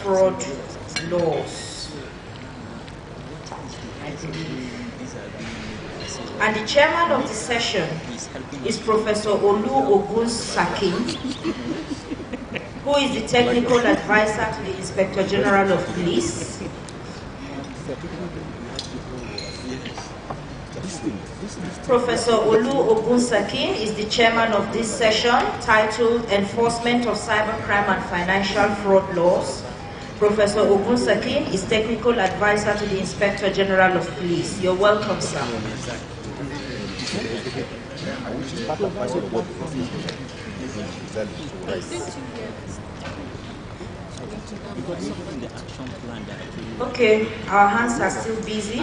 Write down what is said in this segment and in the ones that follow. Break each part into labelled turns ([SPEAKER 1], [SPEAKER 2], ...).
[SPEAKER 1] fraud laws. And the chairman of the session is Professor Olu Ogunsakin, who is the technical advisor to the Inspector General of Police. Professor Olu Ogunsakin is the chairman of this session titled Enforcement of Cybercrime and Financial Fraud Laws. Professor Ogunsakin is technical advisor to the Inspector General of Police. You're welcome, sir. Okay, our hands are still busy.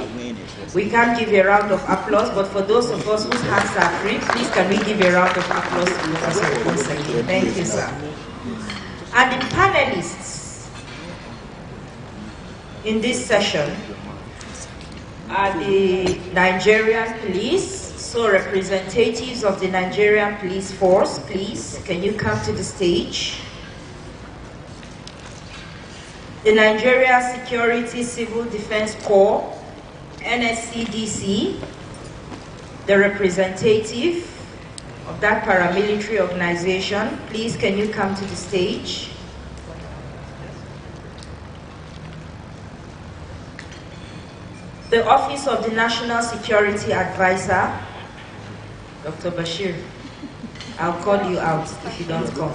[SPEAKER 1] We can't give a round of applause, but for those of us whose hands are free, please can we give a round of applause to Professor Ogunsakin. Thank you, sir. And the panelists in this session are the Nigerian police. So representatives of the Nigerian police force, please, can you come to the stage? The Nigeria Security Civil Defense Corps, NSCDC, the representative of that paramilitary organization, please, can you come to the stage? The Office of the National Security Advisor, Dr. Bashir, I'll call you out if you don't come.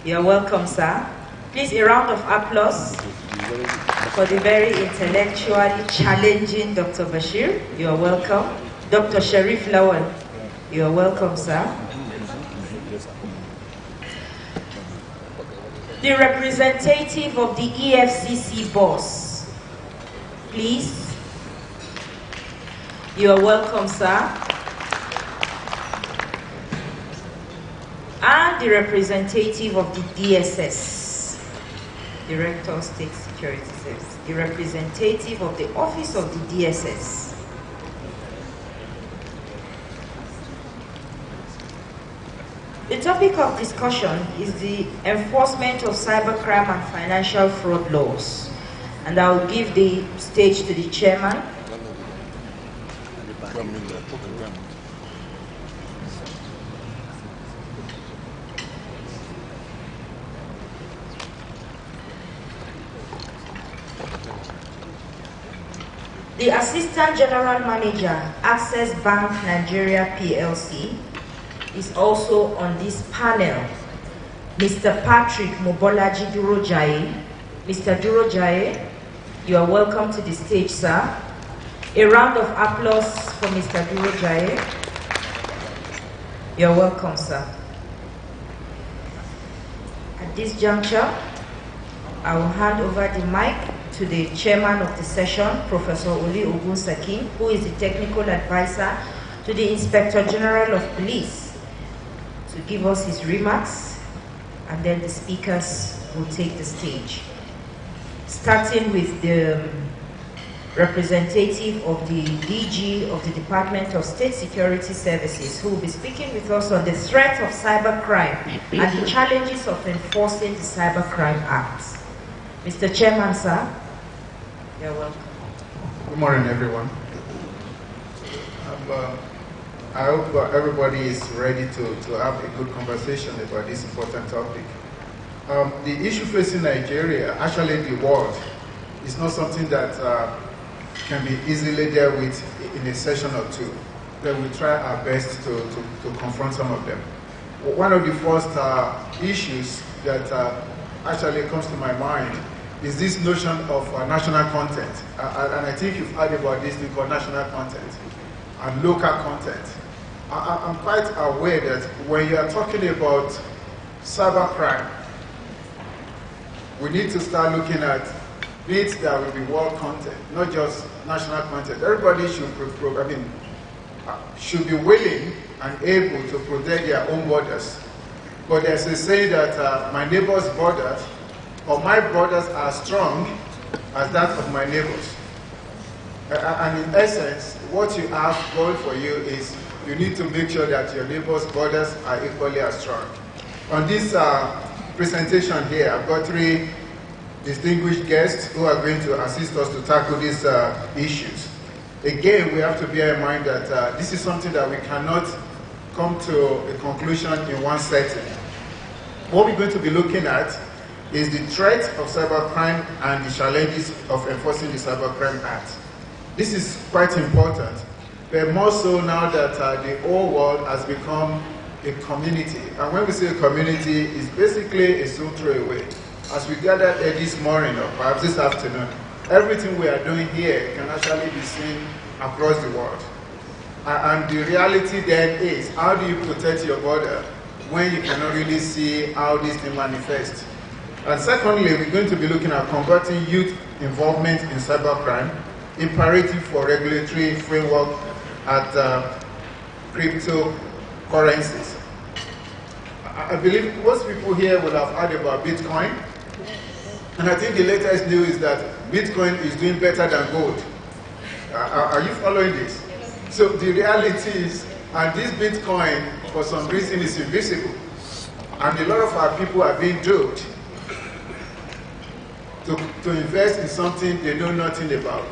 [SPEAKER 1] You're welcome, sir. Please, a round of applause for the very intellectually challenging Dr. Bashir. You're welcome. Dr. Sharif Lawal, you're welcome, sir. The representative of the EFCC boss, please. You are welcome, sir. And the representative of the DSS, Director of State Security Service, the representative of the Office of the DSS. The topic of discussion is the enforcement of cybercrime and financial fraud laws. And I will give the stage to the chairman. The Assistant General Manager, Access Bank Nigeria PLC, is also on this panel. Mr. Patrick Mobolaji Durojaye. Mr. Durojaye, you are welcome to the stage, sir. A round of applause for Mr. Durojaye. You're welcome, sir. At this juncture, I will hand over the mic to the chairman of the session, Professor Olu Ogunsakin, who is the technical advisor to the Inspector General of Police, to give us his remarks, and then the speakers will take the stage. Starting with the representative of the DG of the Department of State Security Services, who will be speaking with us on the threat of cybercrime and the challenges of enforcing the Cybercrime Act. Mr. Chairman, sir, you're welcome.
[SPEAKER 2] Good morning, everyone. I hope everybody is ready to have a good conversation about this important topic. The issue facing Nigeria, actually the world, is not something that can be easily dealt with in a session or two. But we try our best to confront some of them. One of the first issues that actually comes to my mind is this notion of national content. And I think you've heard about this thing called national content and local content. I'm quite aware that when you are talking about cybercrime, we need to start looking at bits that will be world content, not just national content. Everybody should be willing and able to protect their own borders. But there's a saying that my neighbor's borders or my borders are strong as that of my neighbors. And in essence, what you have going for you is you need to make sure that your neighbor's borders are equally as strong. On this presentation here. I've got three distinguished guests who are going to assist us to tackle these issues. Again, we have to bear in mind that this is something that we cannot come to a conclusion in one setting. What we're going to be looking at is the threat of cybercrime and the challenges of enforcing the Cybercrime Act. This is quite important, but more so now that the whole world has become a community. And when we say a community, it's basically a stone throw away. As we gathered here this morning, or perhaps this afternoon, everything we are doing here can actually be seen across the world. And the reality then is, how do you protect your border when you cannot really see how this thing manifests? And secondly, we're going to be looking at combating youth involvement in cybercrime, imperative for regulatory framework at cryptocurrencies. I believe most people here will have heard about Bitcoin. And I think the latest news is that Bitcoin is doing better than gold. Are you following this? So the reality is, and this Bitcoin, for some reason, is invisible. And a lot of our people are being duped to invest in something they know nothing about.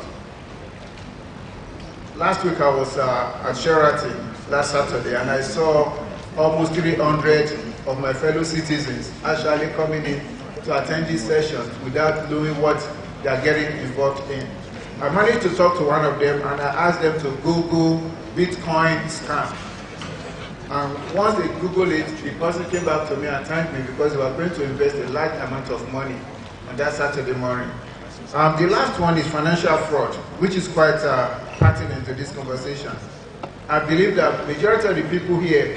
[SPEAKER 2] Last week I was at Sheraton last Saturday, and I saw almost 300 of my fellow citizens actually coming in to attend these sessions without knowing what they are getting involved in. I managed to talk to one of them, and I asked them to Google Bitcoin scam. And once they Googled it, the person came back to me and thanked me because they were going to invest a large amount of money on that Saturday morning. The last one is financial fraud, which is quite pertinent to this conversation. I believe that majority of the people here,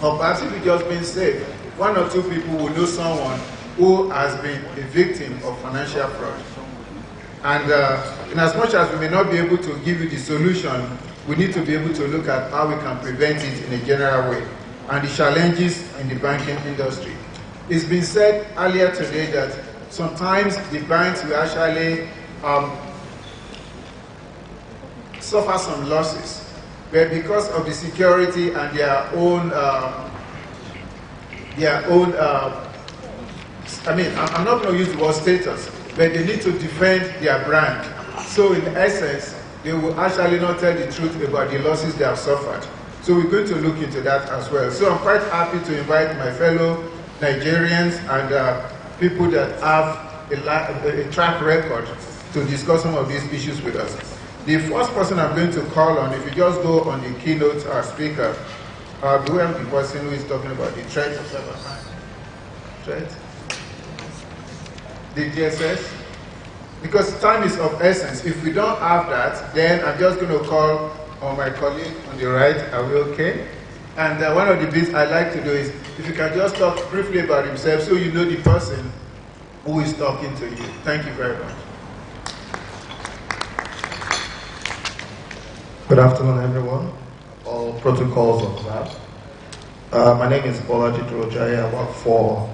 [SPEAKER 2] or perhaps if you've just been saved, one or two people will know someone who has been a victim of financial fraud. And in as much as we may not be able to give you the solution, we need to be able to look at how we can prevent it in a general way, and the challenges in the banking industry. It's been said earlier today that sometimes the banks will actually suffer some losses, but because of the security and their own I'm not going to use the word status, but they need to defend their brand. So in essence, they will actually not tell the truth about the losses they have suffered. So we're going to look into that as well. So I'm quite happy to invite my fellow Nigerians and people that have a track record to discuss some of these issues with us. The first person I'm going to call on, if you just go on the keynote speaker, we have the person who is talking about the threat of cybercrime. Threat? The DSS? Because time is of essence. If we don't have that, then I'm just going to call on my colleague on the right. Are we okay? And one of the bits I like to do is, if you can just talk briefly about himself so you know the person who is talking to you. Thank you very much.
[SPEAKER 3] Good afternoon, everyone. All protocols observed. My name is Bolaji Durojaya. I work for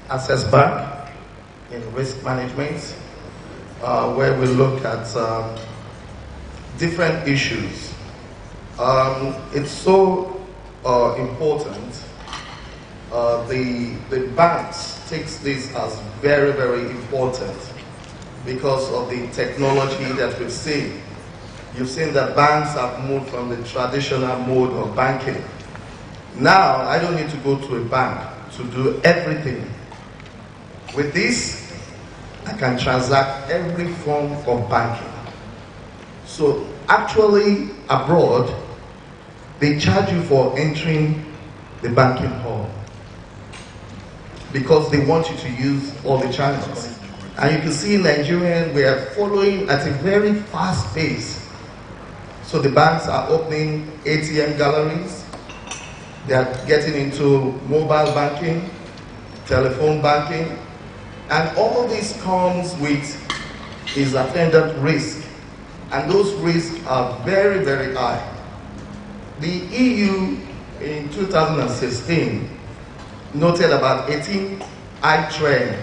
[SPEAKER 3] Access Bank in risk management, where we look at different issues. It's so important. The banks takes this as very, very important because of the technology that we've seen. You've seen that banks have moved from the traditional mode of banking. Now, I don't need to go to a bank to do everything. With this, I can transact every form of banking. So, actually, abroad, they charge you for entering the banking hall because they want you to use all the channels. And you can see in Nigeria, we are following at a very fast pace. So the banks are opening ATM galleries, they are getting into mobile banking, telephone banking, and all this comes with its attendant risk. And those risks are very, very high. The EU in 2016 noted about 18 high trend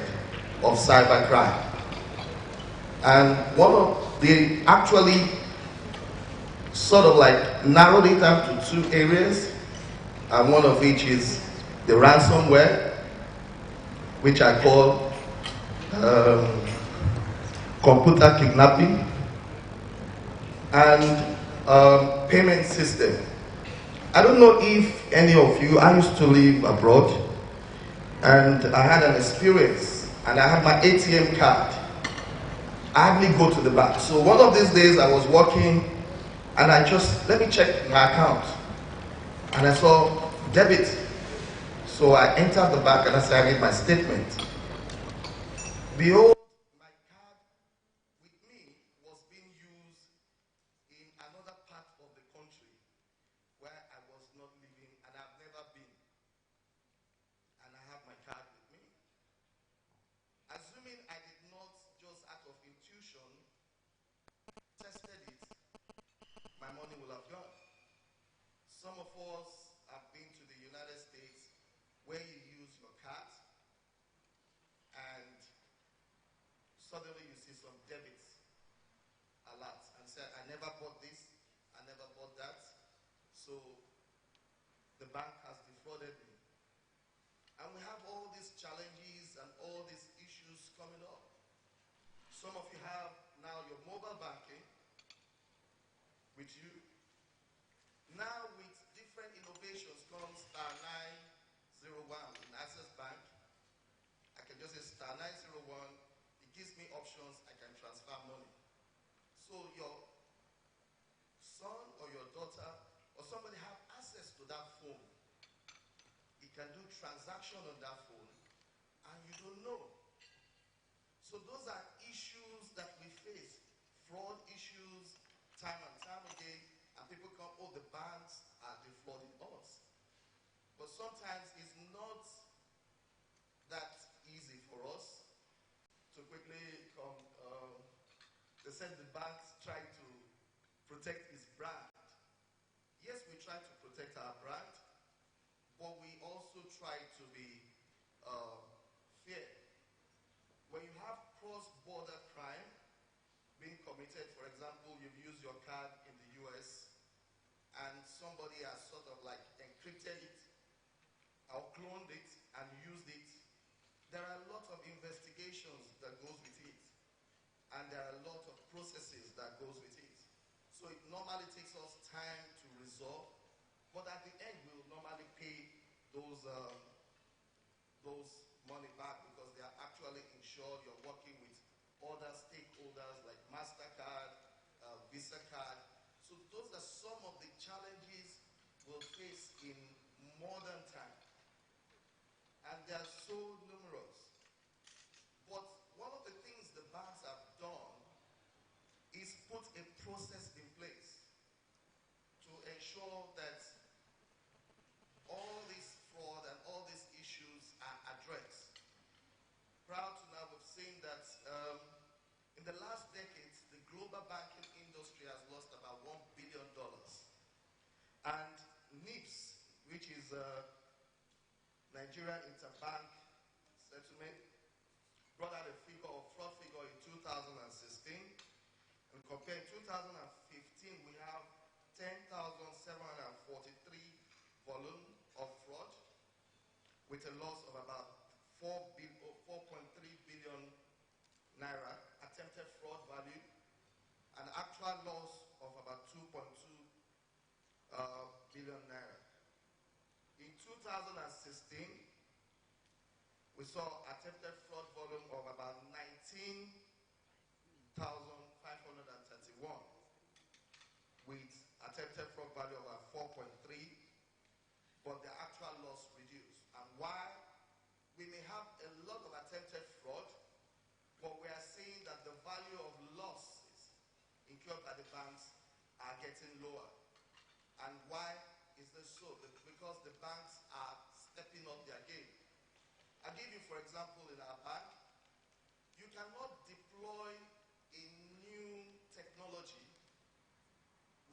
[SPEAKER 3] of cybercrime. And one of the actually sort of like narrowed it down to two areas, and one of which is the ransomware. which I call computer kidnapping, and payment system. I don't know if any of you, I used to live abroad, and I had an experience, and I had my ATM card. I hardly go to the bank. So one of these days I was working, and I just, let me check my account, and I saw debit. So I entered the bank and I said, I need my statement. Behold, my card with me was being used in another part of the country where I was not living and I've never been. And I have my card with me. Assuming I did not just out of intuition tested it, my money will have gone. Some of us have been to the United States where you use your card and suddenly you see some debits alert and say, I never bought this, I never bought that, so the bank has defrauded me. And we have all these challenges and all these issues coming up. Some of you have now your mobile banking with you. Now with different innovations comes star 901 in Access Bank. I can just say star 901, it gives me options, I can transfer money. So your son or your daughter or somebody have access to that phone. He can do transaction on that phone and you don't know. So those are issues that we face, fraud issues, time and time again, and people come, oh, the banks are defrauding us. But sometimes it's not that easy for us to quickly come. They said the banks try to protect its brand. Yes, we try to protect our brand, but we also try to be fair. When you have cross-border crime being committed, for example, you've used your card in the US and somebody has sort of like encrypted it or cloned it and used it, there are a lot of investigations that goes with it and there are a lot of processes that goes with it. So it normally takes us time to resolve, but at the end we will normally pay those money back because they are actually insured. You're working with other stakeholders like MasterCard, Visa card. So those are some of the challenges we'll face in modern time. And they are so numerous. But one of the things the banks have done is put a process in place to ensure that all this fraud and all these issues are addressed. Proud to now have seen that in the last decades, the global banking industry has lost about $1 billion. And NIPS, which is Nigerian Interbank Settlement, brought out a fraud figure in 2016. And compared to 2015, we have 10,743 volume of fraud with a loss of about 4.3 billion naira attempted fraud value, an actual loss of about 2.2 billion naira. In 2016, we saw attempted fraud volume of about 19,531 with attempted fraud value of about 4.3, but the actual loss reduced. And why? We may have a lot of attempted fraud, but we are seeing that the value of losses incurred by the banks are getting lower. And why is this so? Because the banks are stepping up their game. I'll give you, for example, in our bank, you cannot deploy a new technology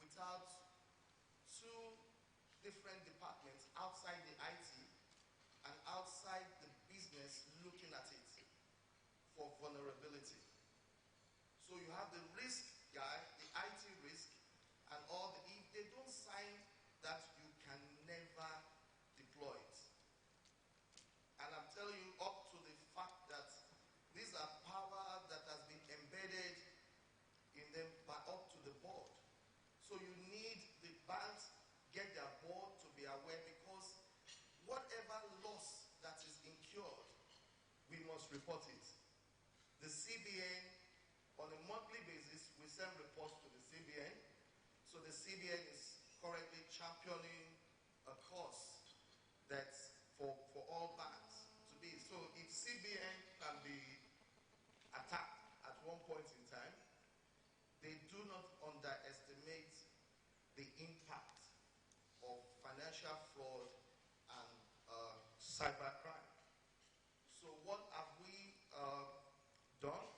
[SPEAKER 3] without two different departments outside the IT and outside the business looking at it for vulnerability. So you have the risk guy, the IT risk, and all the, if they don't sign that, you can never deploy it. And I'm telling you, up to the must report it. The CBN, on a monthly basis, we send reports to the CBN. So the CBN is currently championing a course that's for all banks to be. So if CBN can be attacked at one point in time, they do not underestimate the impact of financial fraud and cybercrime. So what have we done,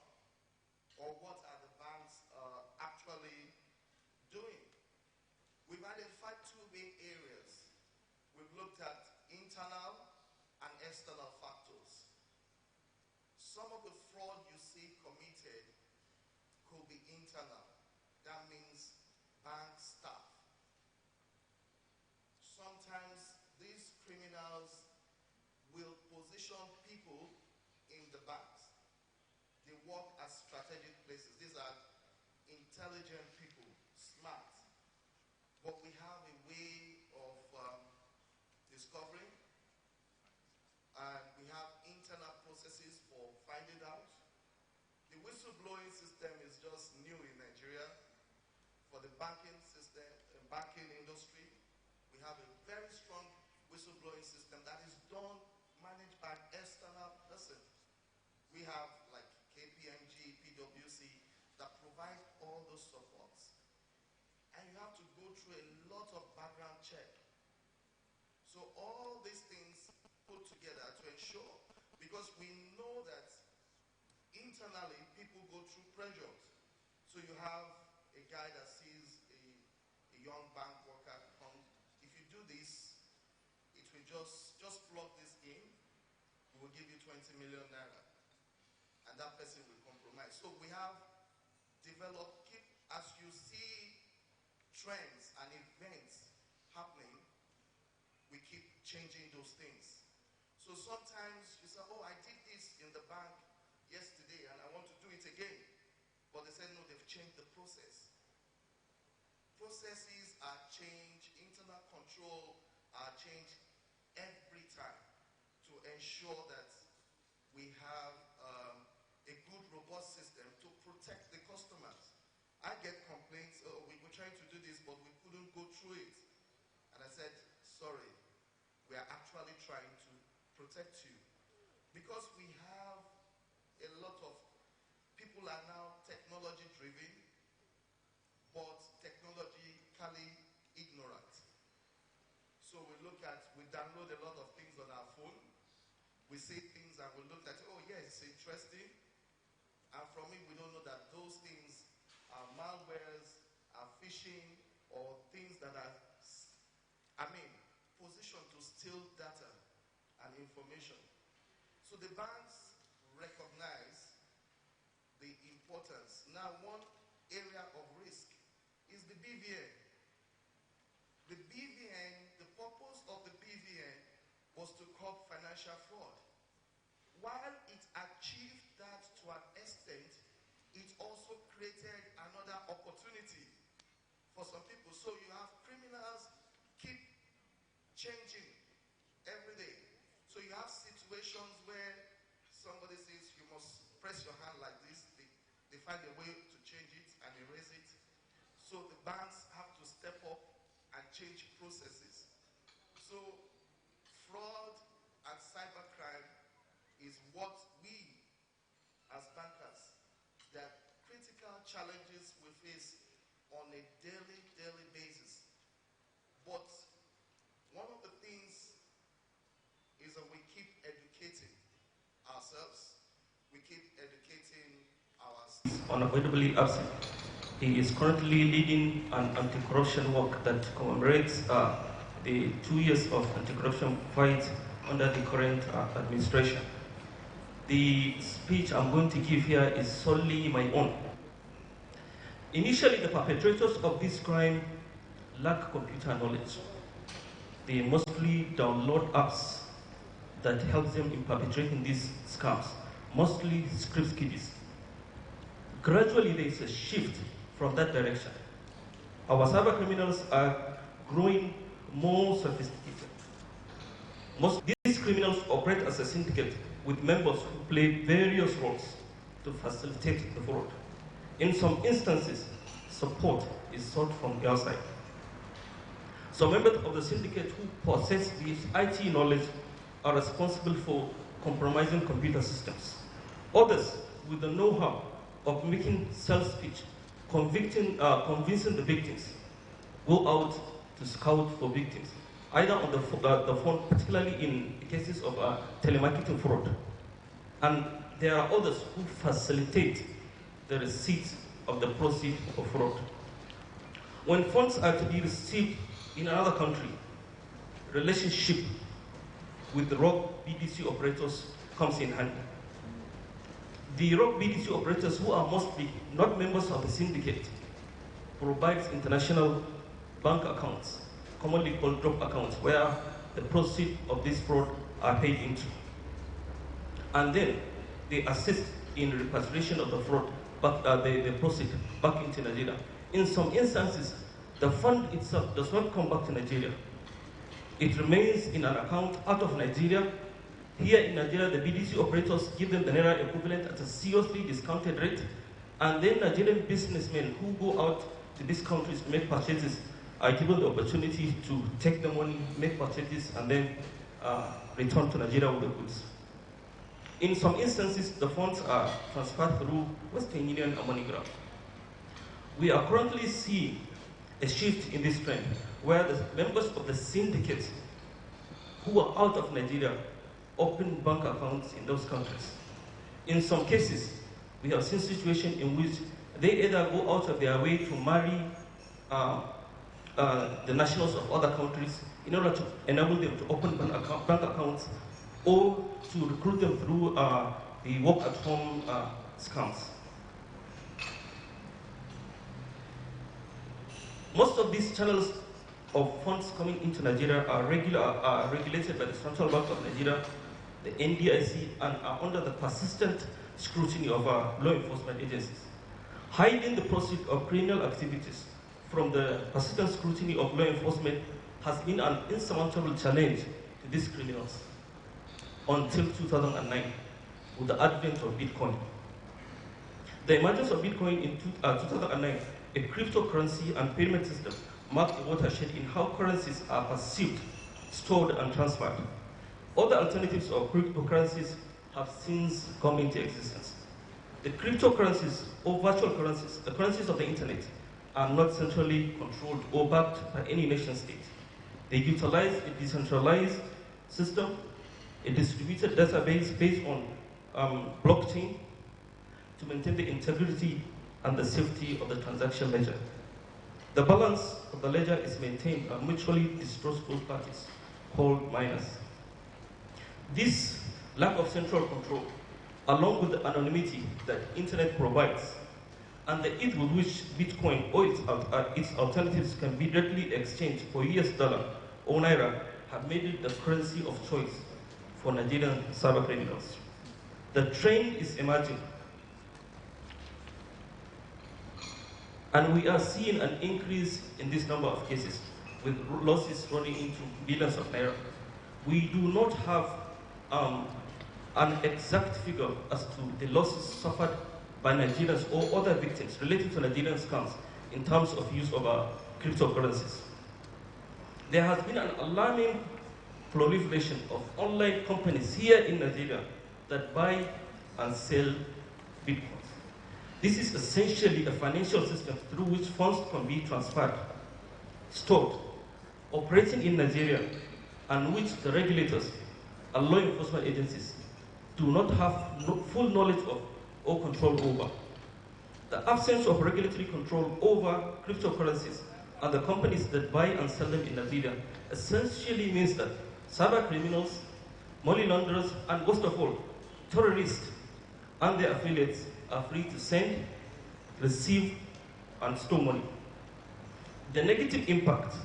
[SPEAKER 3] or what are the banks actually doing? We've identified two main areas. We've looked at internal and external factors. Some of the fraud you see committed could be internal. That means bank staff. Sometimes these criminals will position people in the banks. They work at strategic places. These are intelligent people, smart. But we have a way of discovering, and we have internal processes for finding out. The whistleblowing system is just new in Nigeria. For the banking system, banking industry, we have a very strong whistleblowing system that is managed by external persons. We have like KPMG, PwC, that provide all those supports. And you have to go through a lot of background check. So all these things put together to ensure, because we know that internally people go through pressures. So you have a guy that sees a young bank worker comes, if you do this, it will just plug this in, we will give you 20 million naira. And that person will compromise. So we have developed, as you see trends and events happening, we keep changing those things. So sometimes you say, oh, I did this in the bank yesterday and I want to do it again. But they said, no, they've changed the process. Processes are changed, internal control are changed every time to ensure that we have a good, robust system to protect the customers. I get complaints, oh, we were trying to do this, but we couldn't go through it. And I said, sorry, we are actually trying to protect you. Because we have a lot of people are now technology driven, but technologically ignorant. So we download a lot of things on our phone. We see things and we look at it, oh yes, it's interesting. And from it, we don't know that those things are malwares, are phishing, or things that are, positioned to steal data and information. So the banks recognize the importance. Now, one area of risk is the BVN. The BVN, the purpose of the BVN was to curb financial fraud. While it achieved that to an extent, it also created another opportunity for some people. So you have criminals keep changing every day. So you have situations where somebody says you must press your hand like this. They find a way to change it and erase it. So the banks have to step up and change processes. So fraud and cybercrime is what we as bankers, the critical challenges we face on a daily basis. But one of the things is that we keep educating ourselves, we keep educating our...
[SPEAKER 4] Unavoidably absent. He is currently leading an anti-corruption work that commemorates the 2 years of anti-corruption fight under the current administration. The speech I'm going to give here is solely my own. Initially, the perpetrators of this crime lack computer knowledge. They mostly download apps that help them in perpetrating these scams, mostly script kiddies. Gradually, there is a shift from that direction. Our cyber criminals are growing more sophisticated. Most these criminals operate as a syndicate with members who play various roles to facilitate the fraud. In some instances, support is sought from the outside. Some members of the syndicate who possess this IT knowledge are responsible for compromising computer systems. Others, with the know-how of making sales pitch, convincing the victims, go out to scout for victims, either on the phone, particularly in cases of telemarketing fraud. And there are others who facilitate the receipt of the proceeds of fraud. When funds are to be received in another country, relationship with the rogue BDC operators comes in handy. The rogue BDC operators, who are mostly not members of the syndicate, provides international bank accounts, commonly called drop accounts, where the proceeds of this fraud are paid into. And then they assist in repatriation of the fraud, the proceeds back into Nigeria. In some instances, the fund itself does not come back to Nigeria. It remains in an account out of Nigeria. Here in Nigeria, the BDC operators give them the Naira equivalent at a seriously discounted rate, and then Nigerian businessmen who go out to these countries to make purchases are given the opportunity to take the money, make purchases, and then return to Nigeria with the goods. In some instances, the funds are transferred through Western Union and MoneyGram. We are currently seeing a shift in this trend, where the members of the syndicate who are out of Nigeria open bank accounts in those countries. In some cases, we have seen situations in which they either go out of their way to marry the nationals of other countries in order to enable them to open bank accounts, or to recruit them through the work-at-home scams. Most of these channels of funds coming into Nigeria are regulated by the Central Bank of Nigeria, the NDIC, and are under the persistent scrutiny of our law enforcement agencies. Hiding the proceeds of criminal activities from the persistent scrutiny of law enforcement has been an insurmountable challenge to these criminals until 2009, with the advent of Bitcoin. The emergence of Bitcoin in 2009, a cryptocurrency and payment system, marked a watershed in how currencies are perceived, stored, and transferred. Other alternatives of cryptocurrencies have since come into existence. The cryptocurrencies, or virtual currencies, the currencies of the internet, are not centrally controlled or backed by any nation state. They utilize a decentralized system, a distributed database based on blockchain, to maintain the integrity and the safety of the transaction ledger. The balance of the ledger is maintained by mutually distrustful parties called miners. This lack of central control, along with the anonymity that internet provides, and the ease with which Bitcoin or its alternatives can be directly exchanged for US dollar or Naira, have made it the currency of choice for Nigerian cyber criminals. The trend is emerging, and we are seeing an increase in this number of cases, with losses running into billions of Naira. We do not have an exact figure as to the losses suffered by Nigerians or other victims related to Nigerian scams in terms of use of cryptocurrencies. There has been an alarming proliferation of online companies here in Nigeria that buy and sell Bitcoins. This is essentially a financial system through which funds can be transferred, stored, operating in Nigeria, and which the regulators and law enforcement agencies do not have full knowledge of or control over. The absence of regulatory control over cryptocurrencies and the companies that buy and sell them in Nigeria essentially means that cyber criminals, money launderers, and most of all, terrorists and their affiliates are free to send, receive, and store money. The negative impact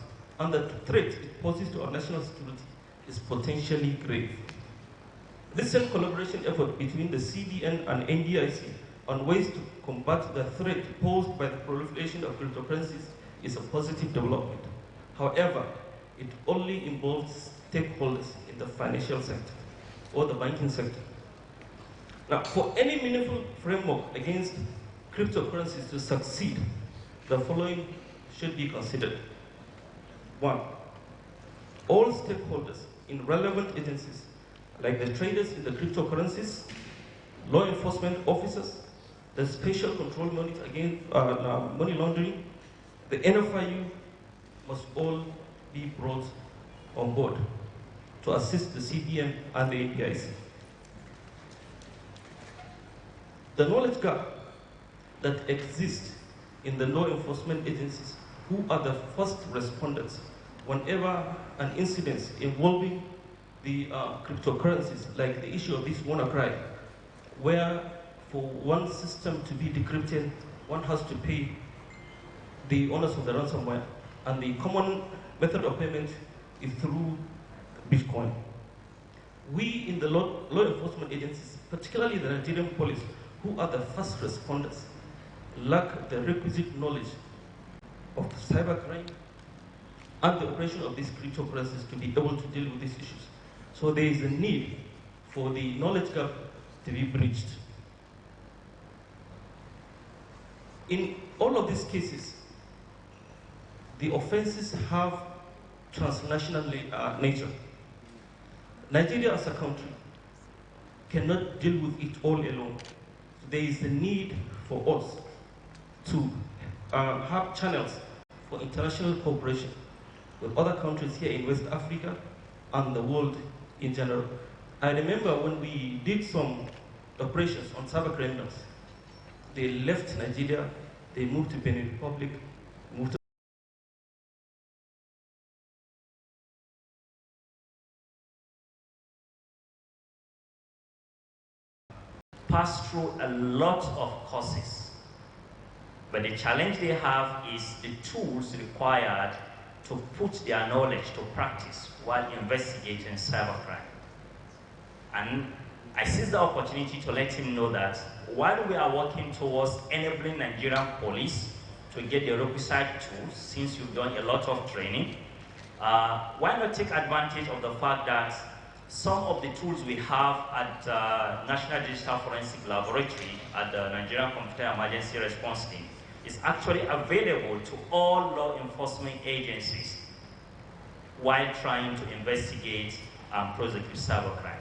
[SPEAKER 4] and the threat it poses to our national security is potentially grave. Recent collaboration effort between the CBN and NDIC on ways to combat the threat posed by the proliferation of cryptocurrencies is a positive development. However, it only involves stakeholders in the financial sector or the banking sector. Now, for any meaningful framework against cryptocurrencies to succeed, the following should be considered. 1. All stakeholders in relevant agencies, like the traders in the cryptocurrencies, law enforcement officers, the Special Control Unit against money laundering, the NFIU, must all be brought on board to assist the CBN and the APIC. The knowledge gap that exists in the law enforcement agencies, who are the first responders whenever an incident involving the cryptocurrencies, like the issue of this WannaCry, where for one system to be decrypted, one has to pay the owners of the ransomware, and the common method of payment is through Bitcoin. We in the law enforcement agencies, particularly the Nigerian police, who are the first responders, lack the requisite knowledge of cybercrime and the operation of these cryptocurrencies to be able to deal with these issues. So there is a need for the knowledge gap to be bridged. In all of these cases, the offenses have transnational nature. Nigeria as a country cannot deal with it all alone. There is a need for us to have channels for international cooperation with other countries here in West Africa and the world in general. I remember when we did some operations on cyber criminals, they left Nigeria, they moved to Benin Republic, moved to
[SPEAKER 5] pass through a lot of courses, but the challenge they have is the tools required to put their knowledge to practice while investigating cybercrime. And I seize the opportunity to let him know that while we are working towards enabling Nigerian police to get the requisite tools, since you've done a lot of training, why not take advantage of the fact that some of the tools we have at National Digital Forensic Laboratory at the Nigerian Computer Emergency Response Team is actually available to all law enforcement agencies while trying to investigate and prosecute cybercrime.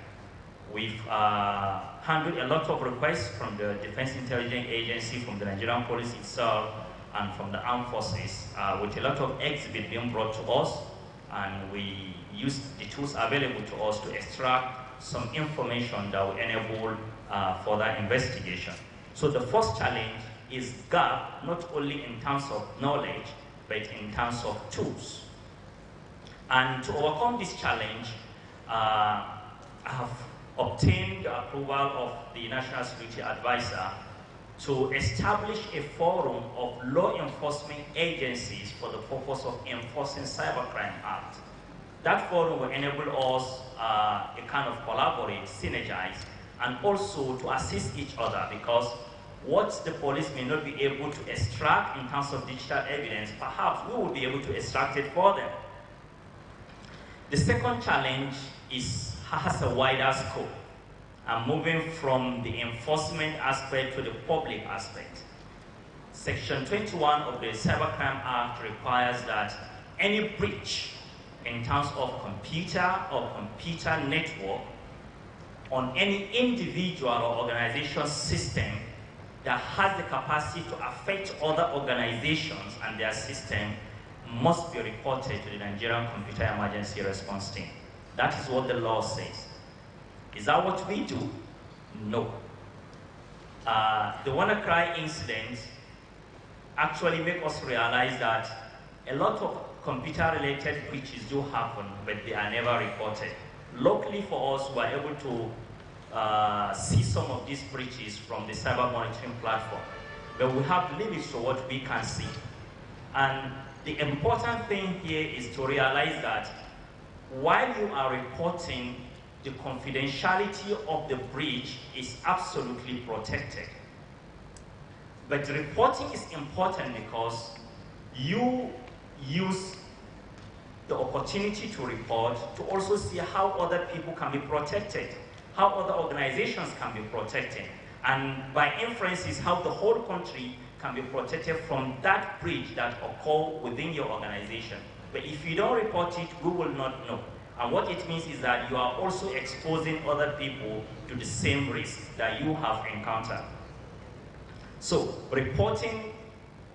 [SPEAKER 5] We've handled a lot of requests from the Defense Intelligence Agency, from the Nigerian Police itself, and from the armed forces, with a lot of exhibits being brought to us, and we use the tools available to us to extract some information that will enable further investigation. So the first challenge is gap, not only in terms of knowledge, but in terms of tools. And to overcome this challenge, I have obtained the approval of the National Security Advisor to establish a forum of law enforcement agencies for the purpose of enforcing Cybercrime Act. That forum will enable us a kind of collaborate, synergize, and also to assist each other, because what the police may not be able to extract in terms of digital evidence, perhaps we will be able to extract it for them. The second challenge has a wider scope, and moving from the enforcement aspect to the public aspect. Section 21 of the Cybercrime Act requires that any breach in terms of computer or computer network on any individual or organization system that has the capacity to affect other organizations and their system must be reported to the Nigerian Computer Emergency Response Team. That is what the law says. Is that what we do? No. The WannaCry incident actually make us realize that a lot of computer-related breaches do happen, but they are never reported. Luckily for us, we are able to see some of these breaches from the cyber monitoring platform, but we have limits to what we can see. And the important thing here is to realize that while you are reporting, the confidentiality of the breach is absolutely protected. But reporting is important because you use the opportunity to report to also see how other people can be protected, how other organizations can be protected, and by inferences, how the whole country can be protected from that breach that occur within your organization. But if you don't report it, we will not know. And what it means is that you are also exposing other people to the same risk that you have encountered. So, reporting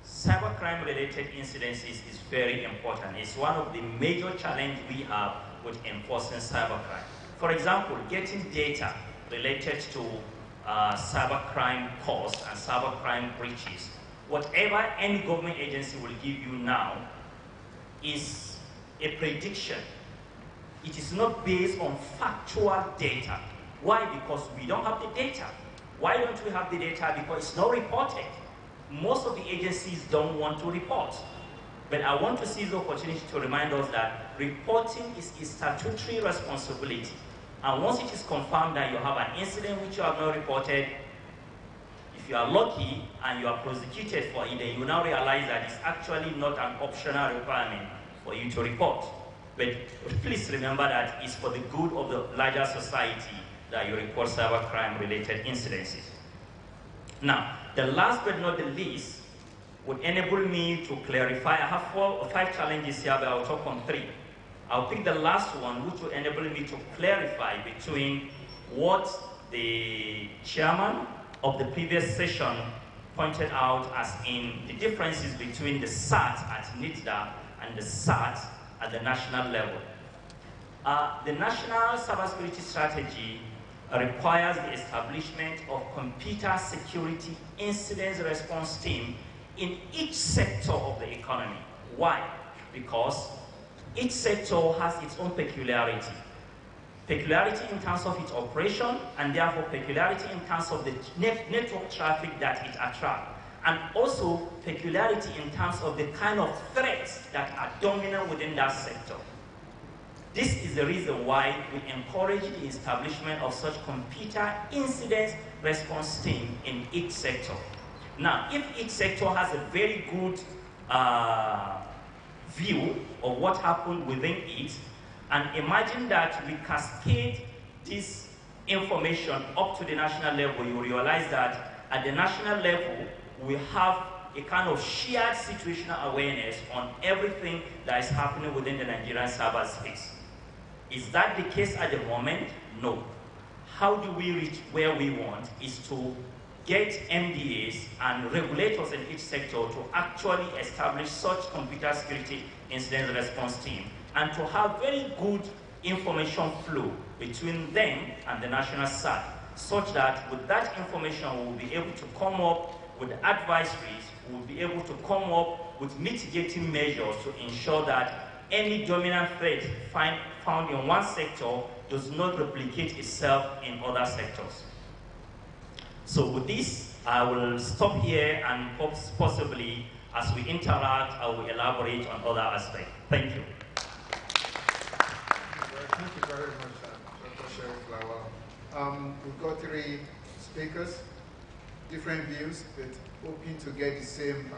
[SPEAKER 5] cybercrime related incidences is very important. It's one of the major challenges we have with enforcing cybercrime. For example, getting data related to cybercrime costs and cybercrime breaches. Whatever any government agency will give you now is a prediction. It is not based on factual data. Why? Because we don't have the data. Why don't we have the data? Because it's not reported. Most of the agencies don't want to report. But I want to seize the opportunity to remind us that reporting is a statutory responsibility. And once it is confirmed that you have an incident which you have not reported, if you are lucky and you are prosecuted for it, then you now realize that it's actually not an optional requirement for you to report. But please remember that it's for the good of the larger society that you report cybercrime related incidences. Now, the last but not the least would enable me to clarify. I have 4 or 5 challenges here, but I'll talk on 3. I'll pick the last one, which will enable me to clarify between what the chairman of the previous session pointed out as in the differences between the SAT at NITDA and the SAT at the national level. The National Cybersecurity Strategy requires the establishment of computer security incident response team in each sector of the economy. Why? Because each sector has its own peculiarity. Peculiarity in terms of its operation, and therefore peculiarity in terms of the network traffic that it attracts. And also peculiarity in terms of the kind of threats that are dominant within that sector. This is the reason why we encourage the establishment of such computer incident response team in each sector. Now, if each sector has a very good view of what happened within it, and imagine that we cascade this information up to the national level, you realize that at the national level, we have a kind of shared situational awareness on everything that is happening within the Nigerian cyberspace. Is that the case at the moment? No. How do we reach where we want is to get MDAs and regulators in each sector to actually establish such computer security incident response team and to have very good information flow between them and the national SAT, such that with that information we will be able to come up with advisories, we will be able to come up with mitigating measures to ensure that any dominant threat found in one sector does not replicate itself in other sectors. So with this, I will stop here and possibly, as we interact, I will elaborate on other aspects. Thank you.
[SPEAKER 2] Thank you very much, Dr. Sheriff Lawal. We've got 3 speakers, different views, but hoping to get the same